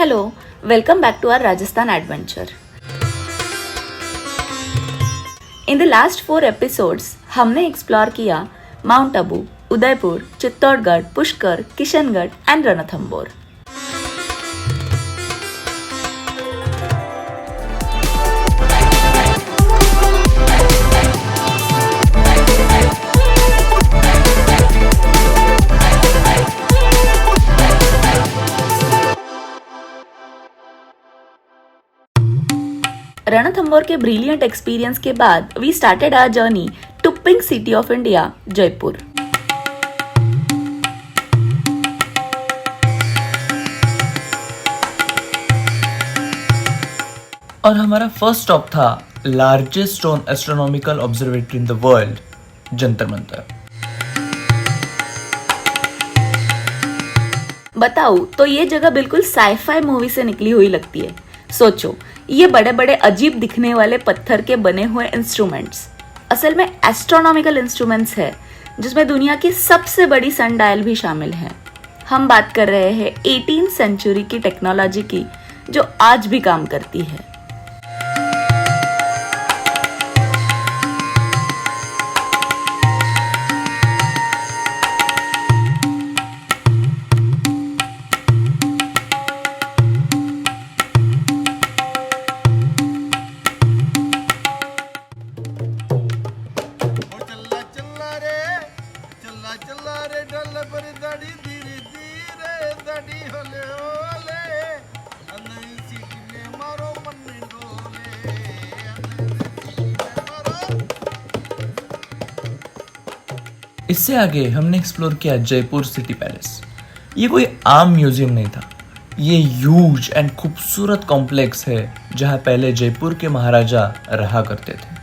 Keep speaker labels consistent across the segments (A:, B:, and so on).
A: Hello, welcome back to our Rajasthan adventure. In the last 4 episodes, हमने explore किया mount Abu, Udaipur, Chittorgarh, Pushkar, Kishangarh and Ranthambore. Ranthambore के brilliant experience के बाद we started our journey to pink city of India, Jaipur.
B: और हमारा first stop था largest stone astronomical observatory in the world, Jantar Mantar.
A: बताऊं तो ये जगह बिल्कुल साइफाई मूवी से निकली हुई लगती है. सोचो, ये बड़े बड़े अजीब दिखने वाले पत्थर के बने हुए इंस्ट्रूमेंट्स असल में एस्ट्रोनॉमिकल इंस्ट्रूमेंट्स है, जिसमें दुनिया की सबसे बड़ी सन डायल भी शामिल है. हम बात कर रहे हैं 18वीं सेंचुरी की टेक्नोलॉजी की, जो आज भी काम करती है.
B: इससे आगे हमने एक्सप्लोर किया जयपुर सिटी पैलेस. ये कोई आम म्यूजियम नहीं था. ये ह्यूज एंड खूबसूरत कॉम्प्लेक्स है जहां पहले जयपुर के महाराजा रहा करते थे.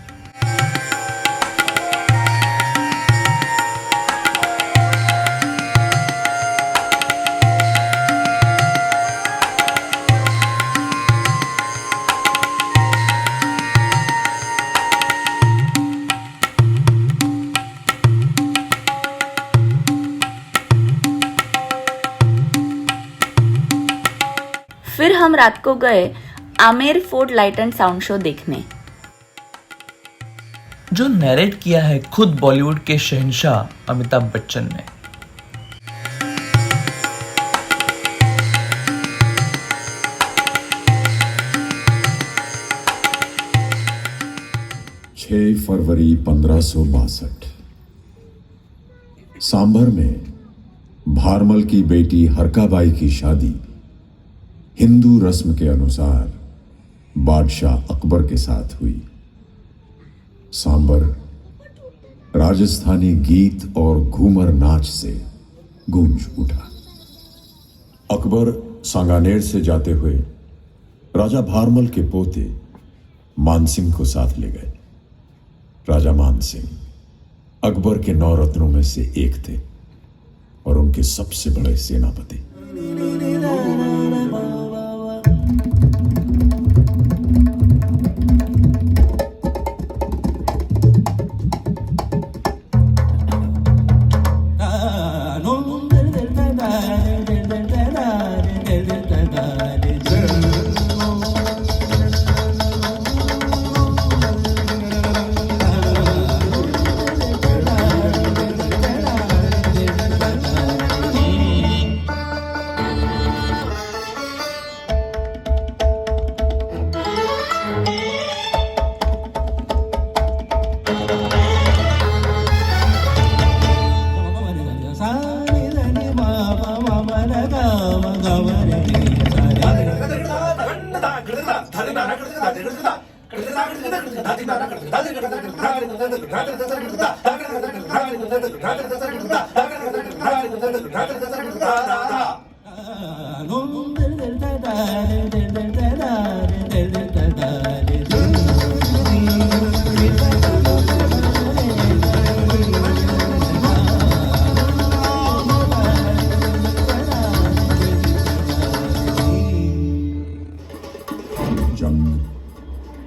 A: फिर हम रात को गए Amer fort light and sound show देखने,
B: जो नैरेट किया है खुद बॉलीवुड के शहंशाह अमिताभ बच्चन ने.
C: फरवरी 1562 सांभर में भारमल की बेटी हरकाबाई की शादी हिंदू रस्म के अनुसार बादशाह अकबर के साथ हुई. सांबर राजस्थानी गीत और घूमर नाच से गूंज उठा. अकबर सांगानेर से जाते हुए राजा भारमल के पोते मानसिंह को साथ ले गए. राजा मानसिंह अकबर के 9 रत्नों में से एक थे और उनके सबसे बड़े सेनापति.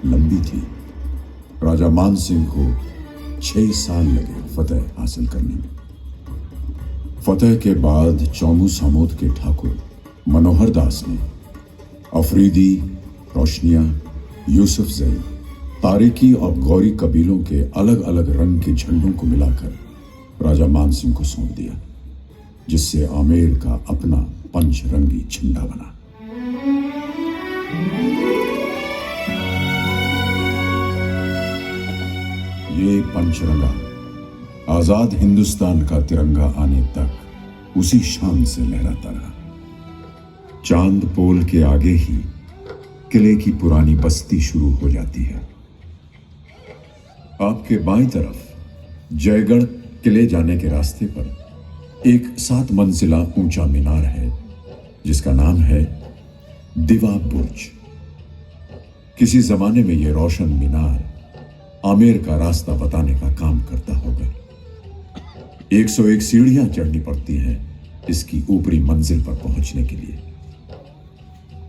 C: लंबी थी. राजा मानसिंह को 6 साल लगे फतेह हासिल करने में. फतेह के बाद चौमू सामोद के ठाकुर मनोहर दास ने अफरीदी, रोशनिया, यूसुफ जई, तारिकी और गौरी कबीलों के अलग अलग रंग के झंडों को मिलाकर राजा मानसिंह को सौंप दिया, जिससे आमेर का अपना पंचरंगी झंडा बना। ये पंचरंगा आजाद हिंदुस्तान का तिरंगा आने तक उसी शान से लहराता रहा। चांद पोल के आगे ही किले की पुरानी बस्ती शुरू हो जाती है। आपके बाईं तरफ जयगढ़ किले जाने के रास्ते पर एक 7 मंजिला ऊंचा मीनार है, जिसका नाम है दिवा बुर्ज। किसी जमाने में यह रोशन मीनार आमेर का रास्ता बताने का काम करता होगा। 101 सीढ़ियां चढ़नी पड़ती हैं इसकी ऊपरी मंजिल पर पहुंचने के लिए।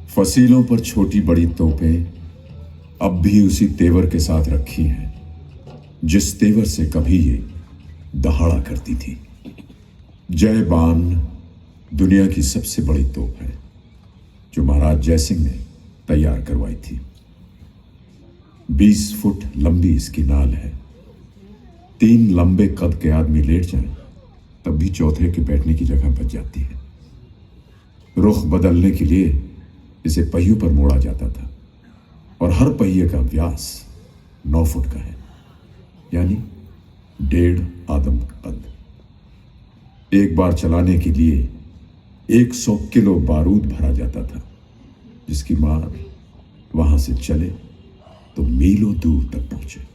C: फसीलों पर छोटी बड़ी तोपें अब भी उसी तेवर के साथ रखी हैं जिस तेवर से कभी ये दहाड़ा करती थी। जय बान दुनिया की सबसे बड़ी तोप है जो महाराज जयसिंह ने तैयार करवाई थी। 20 फुट लंबी इसकी नाल है। 3 लंबे कद के आदमी लेट जाएं तब भी चौथे के बैठने की जगह बच जाती है। रुख बदलने के लिए इसे पहियों पर मोड़ा जाता था और हर पहिए का व्यास 9 फुट का है, यानी 1.5 आदम कद। एक बार चलाने के लिए 100 किलो बारूद भरा जाता था, जिसकी मार वहां से चले तो मीलों दूर तक पहुंचे।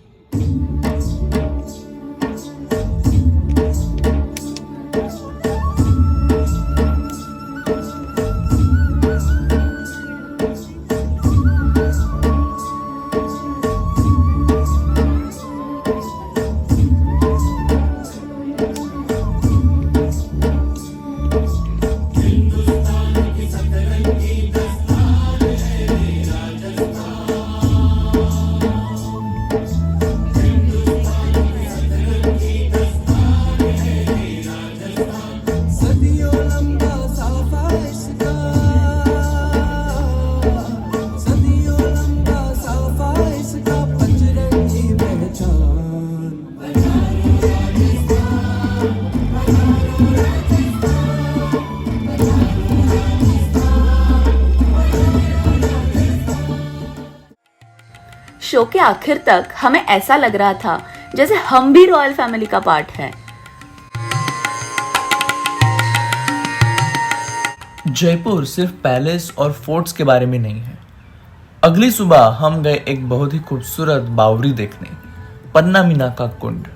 A: शो के आखिर तक हमें ऐसा लग रहा था जैसे हम भी रॉयल फैमिली का पार्ट है।
B: जयपुर सिर्फ पैलेस और फोर्ट्स के बारे में नहीं है। अगली सुबह हम गए एक बहुत ही खूबसूरत बावड़ी देखने, पन्ना मीना का कुंड।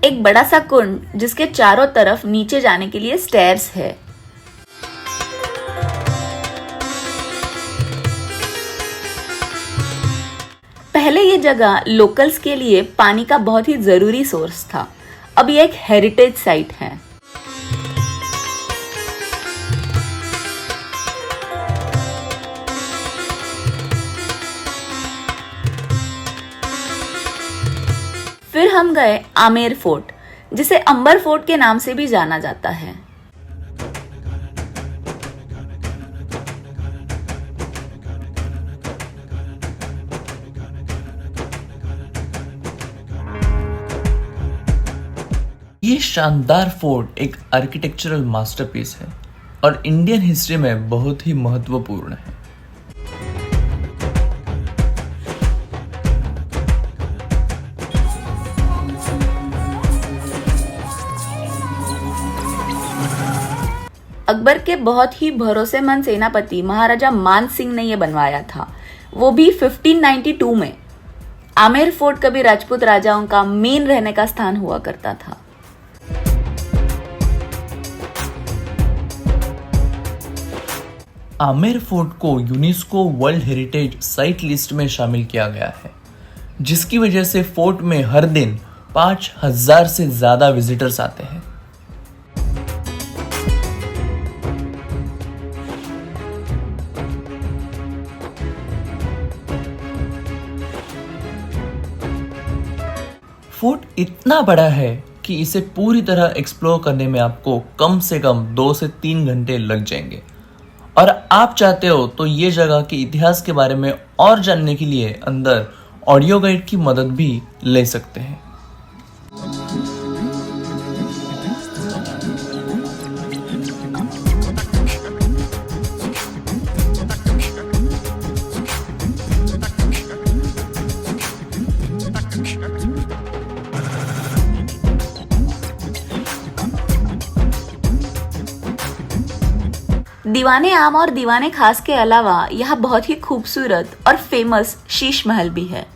A: एक बड़ा सा कुंड जिसके चारों तरफ नीचे जाने के लिए स्टेयर्स है। पहले ये जगह लोकल्स के लिए पानी का बहुत ही जरूरी सोर्स था। अब ये एक हेरिटेज साइट है। फिर हम गए आमेर फोर्ट, जिसे अंबर फोर्ट के नाम से भी जाना जाता है।
B: ये शानदार फोर्ट एक आर्किटेक्चरल मास्टरपीस है और इंडियन हिस्ट्री में बहुत ही महत्वपूर्ण है।
A: अकबर के बहुत ही भरोसेमंद सेनापति महाराजा मान सिंह ने यह बनवाया था, वो भी 1592 में। आमेर फोर्ट कभी राजपूत राजाओं का मेन रहने का स्थान हुआ करता था।
B: आमेर फोर्ट को UNESCO world heritage site list में शामिल किया गया है, जिसकी वजह से फोर्ट में हर दिन 5000 से ज्यादा विजिटर्स आते हैं। फोर्ट इतना बड़ा है कि इसे पूरी तरह एक्सप्लोर करने में आपको कम से कम 2 से 3 घंटे लग जाएंगे। और आप चाहते हो तो ये जगह के इतिहास के बारे में और जानने के लिए अंदर ऑडियो गाइड की मदद भी ले सकते हैं।
A: दीवाने आम और दीवाने खास के अलावा यहाँ बहुत ही खूबसूरत और फेमस शीश महल भी है।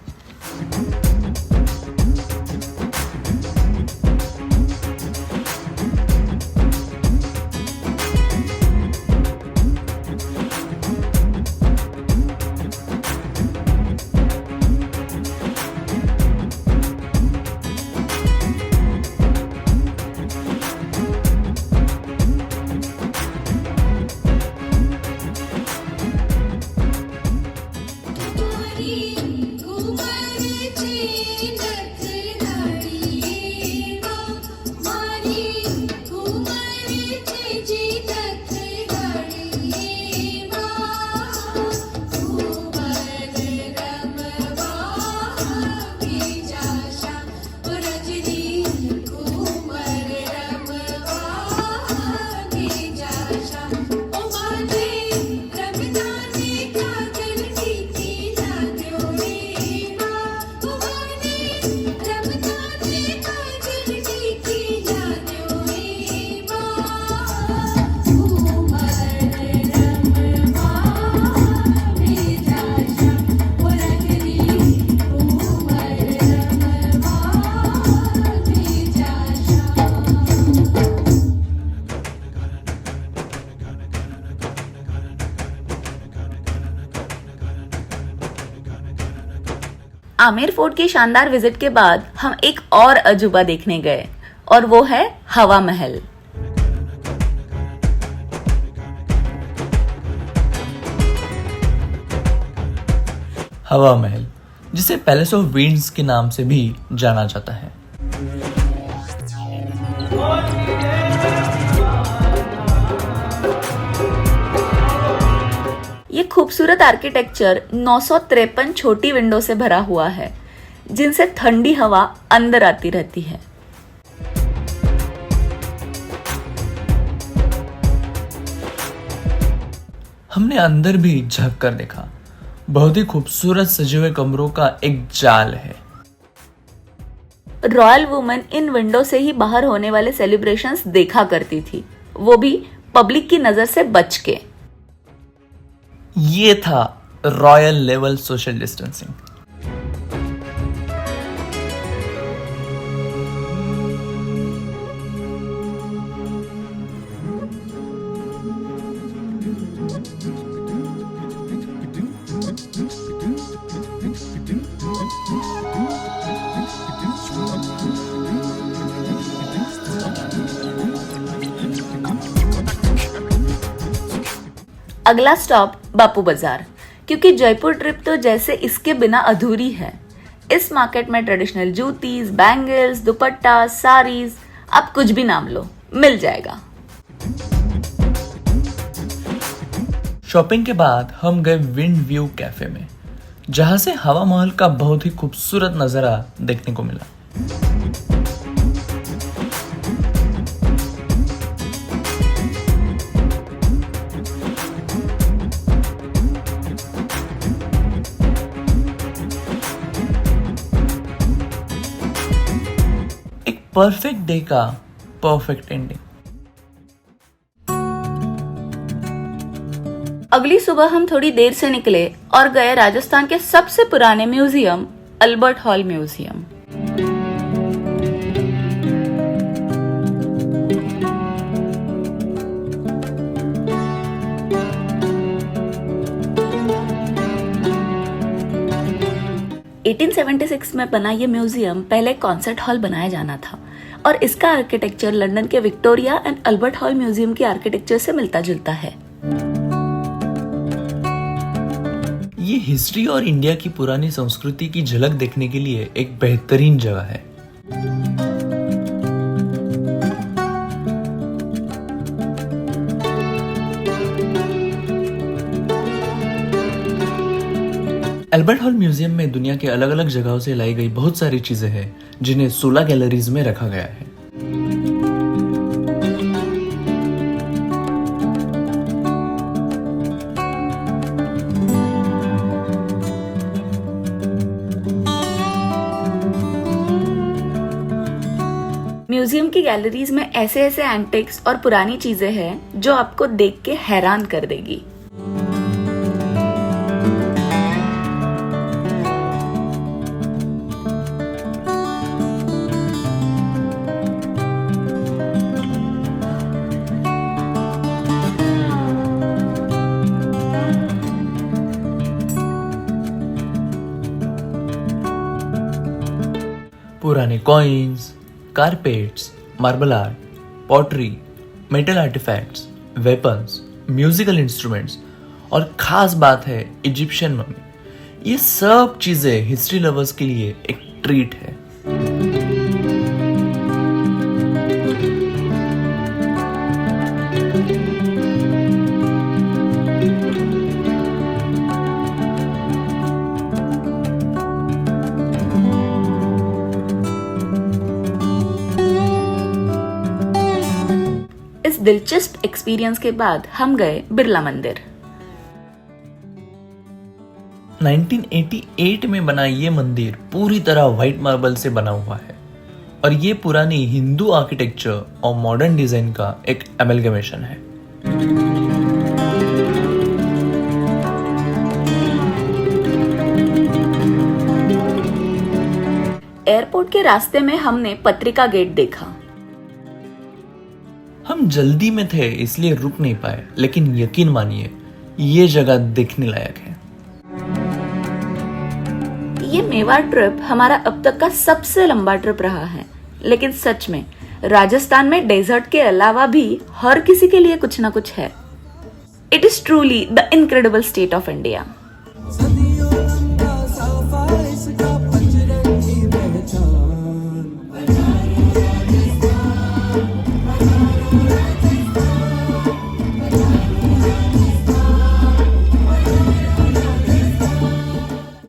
A: आमेर फोर्ट के शानदार विजिट के बाद हम एक और अजूबा देखने गए और वो है हवा महल।
B: हवा महल, जिसे पैलेस ऑफ विंड्स के नाम से भी जाना जाता है,
A: ये खूबसूरत आर्किटेक्चर 953 छोटी विंडो से भरा हुआ है, जिनसे ठंडी हवा अंदर आती रहती है।
B: हमने अंदर भी झांक कर देखा। बहुत ही खूबसूरत सजे हुए कमरों का एक जाल है।
A: रॉयल वुमेन इन विंडो से ही बाहर होने वाले सेलिब्रेशंस देखा करती थी, वो भी पब्लिक की नजर से बच के।
B: ये था रॉयल लेवल सोशल डिस्टेंसिंग।
A: अगला स्टॉप बापू बाजार, क्योंकि जयपुर ट्रिप तो जैसे इसके बिना अधूरी है। इस मार्केट में ट्रेडिशनल जूतीज, बैंगल्स, दुपट्टा, साड़ीज, आप कुछ भी नाम लो, मिल जाएगा।
B: शॉपिंग के बाद हम गए विंड व्यू कैफे में, जहां से हवा महल का बहुत ही खूबसूरत नजारा देखने को मिला। एक परफेक्ट डे का परफेक्ट एंडिंग।
A: अगली सुबह हम थोड़ी देर से निकले और गए राजस्थान के सबसे पुराने museum Albert hall museum. Eighteen 1876 में बना ये म्यूजियम पहले कॉन्सर्ट हॉल बनाया जाना था और इसका आर्किटेक्चर लंदन के Victoria and Albert hall museum के आर्किटेक्चर से मिलता जुलता है।
B: ये हिस्ट्री और इंडिया की पुरानी संस्कृति की झलक देखने के लिए एक बेहतरीन जगह है। एल्बर्ट हॉल म्यूजियम में दुनिया के अलग अलग जगहों से लाई गई बहुत सारी चीजें हैं जिन्हें 16 गैलरीज में रखा गया है।
A: म्यूजियम की गैलरीज में ऐसे ऐसे एंटिक्स और पुरानी चीजें हैं जो आपको देख के हैरान कर देगी।
B: पुराने coins, carpets, marble art, pottery, metal artefacts, weapons, musical instruments और खास बात है इजिप्शियन मम्मी। ये सब चीजें हिस्ट्री लवर्स के लिए एक ट्रीट है।
A: इस दिलचस्प एक्सपीरियंस के बाद हम गए बिरला मंदिर।
B: 1988 में बना ये मंदिर पूरी तरह व्हाइट मार्बल से बना हुआ है और ये पुरानी हिंदू आर्किटेक्चर और मॉडर्न डिजाइन का एक एमलगमेशन है।
A: एयरपोर्ट के रास्ते में हमने पत्रिका गेट देखा।
B: हम जल्दी में थे इसलिए रुक नहीं पाए, लेकिन यकीन मानिए ये जगह देखने लायक है।
A: ये मेवाड़ ट्रिप हमारा अब तक का सबसे लंबा ट्रिप रहा है, लेकिन सच में राजस्थान में डेजर्ट के अलावा भी हर किसी के लिए कुछ ना कुछ है। It is truly the incredible state of India.